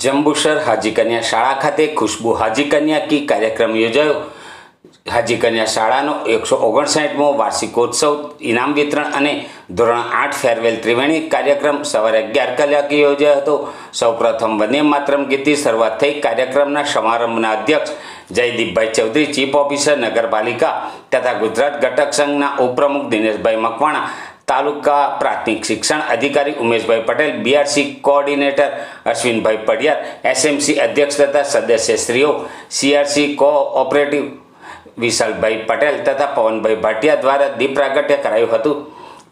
जंबूसर हाजी कन्या शाळा खाते खुशबू हाजी कन्या की कार्यक्रम योजायो। हाजी कन्या शाळानो 159मो वार्षिकोत्सव इनाम वितरण અને ધોરણ 8 ફેરવેલ ત્રિવેણી કાર્યક્રમ સવારે 11 કલાકે યોજાયો હતો। સૌપ્રથમ વંદે માતરમ ગીતથી શરૂઆત થઈ। કાર્યક્રમના સમારંભના અધ્યક્ષ જયદીપભાઈ ચૌધરી, ચીફ ઓફિસર નગરપાલિકા તથા ગુજરાત ઘટક સંઘના ઉપપ્રમુખ દિનેશભાઈ મકવાણા, तालुका प्राथमिक शिक्षण अधिकारी Umeshbhai Patel, BRC coordinator Ashwinbhai Padiyar, SMC अध्यक्ष तथा सदस्यश्रीओ, सीआरसी कोऑपरेटिव विशालभाई पटेल तथा पवनभाई भाटिया द्वारा दीप प्रागट्य कराયું હતું।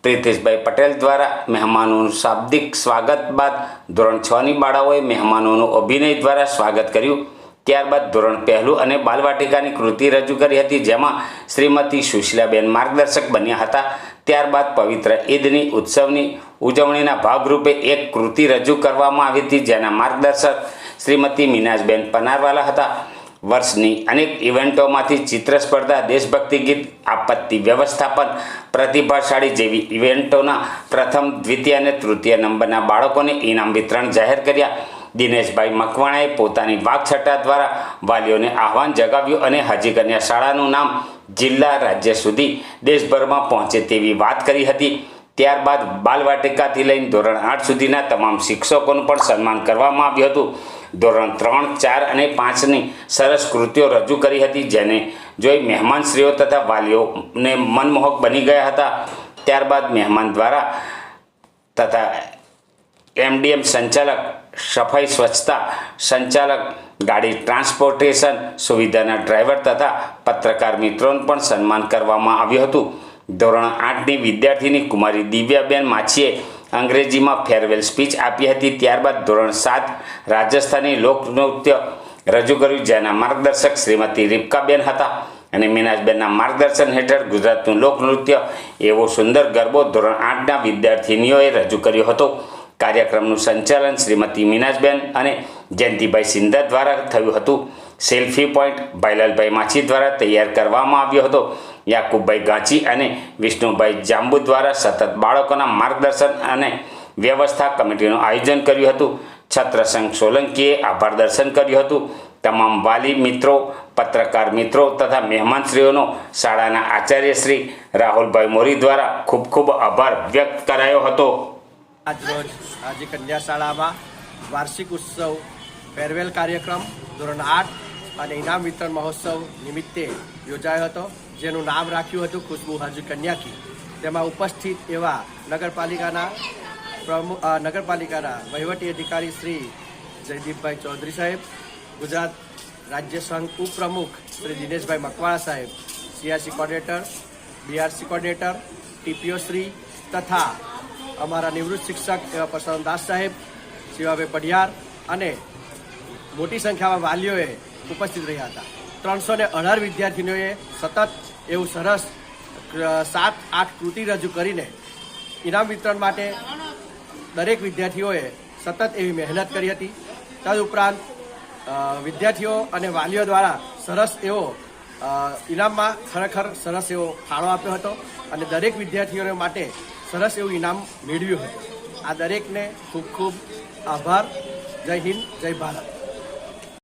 પ્રીતેશભાઈ પટેલ દ્વારા મહેમાનોનું શાબ્દિક સ્વાગત બાદ ધોરણ 6ની બાળાઓએ મહેમાનોનું અભિનય દ્વારા સ્વાગત કર્યું। ત્યારબાદ ધોરણ 1 અને બાલવાટિકાની કૃતિ રજૂ કરી હતી, જેમાં શ્રીમતી સુશીલાબેન માર્ગદર્શક બન્યા હતા। ત્યારબાદ પવિત્ર ઈદની ઉત્સવની ઉજવણીના ભાગરૂપે એક કૃતિ રજૂ કરવામાં આવી હતી, જેના માર્ગદર્શક શ્રીમતી મીનાજબેન પનારવાલા હતા। વર્ષની અનેક ઇવેન્ટોમાંથી ચિત્ર સ્પર્ધા, દેશભક્તિ ગીત, આપત્તિ વ્યવસ્થાપન, પ્રતિભાશાળી જેવી ઇવેન્ટોના પ્રથમ, દ્વિતીય અને તૃતીય નંબરના બાળકોને ઇનામ વિતરણ જાહેર કર્યા। દિનેશભાઈ મકવાણાએ પોતાની વાકછટા દ્વારા વાલીઓને આહવાન જગાવ્યું અને હાજી કન્યા શાળાનું નામ જિલ્લા, રાજ્ય સુધી દેશભરમાં પહોંચે તેવી વાત કરી હતી। ત્યારબાદ બાલવાટિકાથી લઈને ધોરણ 8 સુધીના તમામ શિક્ષકોનું પણ સન્માન કરવામાં આવ્યું હતું। ધોરણ 3, 4 અને 5ની સરસ કૃતિઓ રજૂ કરી હતી, જેને જોઈ મહેમાનશ્રીઓ તથા વાલીઓને મનમોહક બની ગયા હતા। ત્યારબાદ મહેમાન દ્વારા તથા एमडीएम संचालक, सफाई स्वच्छता संचालक, गाड़ी ट्रांसपोर्टेशन सुविधाना ड्राइवर तथा पत्रकार मित्रों पण सन्मान करवामां आव्युं हतुं। धोरण 8ની विद्यार्थीनी कुमारी दिव्याबेन माछीए अंग्रेजी में फेरवेल स्पीच आपी हती। त्यारबाद धोरण 7 राजस्थानी लोकनृत्य रजू कर्युं, जेना मार्गदर्शक श्रीमती रिपकाबेन हता અને મીનાજબેનના માર્ગદર્શન હેઠળ ગુજરાતનું લોકનૃત્ય એવો સુંદર ગરબો ધોરણ 8ના વિદ્યાર્થીનીઓએ રજૂ કર્યો હતો। કાર્યક્રમનું સંચાલન શ્રીમતી મીનાજબેન અને જયંતિભાઈ સિંધા દ્વારા થયું હતું। સેલ્ફી પોઈન્ટ ભાઈલાલભાઈ માછી દ્વારા તૈયાર કરવામાં આવ્યો હતો। યાકુબભાઈ ગાંચી અને વિષ્ણુભાઈ જાંબુ દ્વારા સતત બાળકોના માર્ગદર્શન અને વ્યવસ્થા કમિટીનું આયોજન કર્યું હતું। છત્રસંઘ સોલંકીએ આભાર દર્શન કર્યું હતું। તમામ વાલી મિત્રો, પત્રકાર મિત્રો તથા મહેમાનશ્રીઓનો શાળાના આચાર્ય શ્રી રાહુલભાઈ મોરી દ્વારા ખૂબ ખૂબ આભાર વ્યક્ત કરાયો હતો। આજરોજ હાજી કન્યા શાળામાં વાર્ષિક ઉત્સવ ફેરવેલ કાર્યક્રમ ધોરણ 8 અને ઇનામ વિતરણ મહોત્સવ નિમિત્તે યોજાયો હતો, જેનું નામ રાખ્યું હતું ખુશ્બુ હાજી કન્યા કી। તેમાં ઉપસ્થિત એવા નગરપાલિકાના વહીવટી અધિકારી શ્રી જયદીપભાઈ ચૌધરી સાહેબ, ગુજરાત રાજ્ય સંઘ ઉપપ્રમુખ શ્રી દિનેશભાઈ મકવાણા સાહેબ, CRC coordinator, BRC coordinator, TPO Shri તથા અમારા નિવૃત્ત શિક્ષક એવા પ્રસન્નદાસ સાહેબ, શિવાભાઈ પડિયાર અને મોટી સંખ્યામાં વાલીઓએ ઉપસ્થિત રહ્યા હતા। 318 વિદ્યાર્થીનીઓએ સતત એવું સરસ 7-8 કૃતિ રજૂ કરીને ઇનામ વિતરણ માટે દરેક વિદ્યાર્થીઓએ સતત એવી મહેનત કરી હતી। તદુપરાંત વિદ્યાર્થીઓ અને વાલીઓ દ્વારા સરસ એવો ઇનામમાં ખરેખર સરસ એવો ફાળો આપ્યો હતો અને દરેક વિદ્યાર્થીઓને માટે સરસ એવું ઇનામ મેળવ્યું હતું। આ દરેકને ખૂબ ખૂબ આભાર। જય હિન્દ, જય ભારત।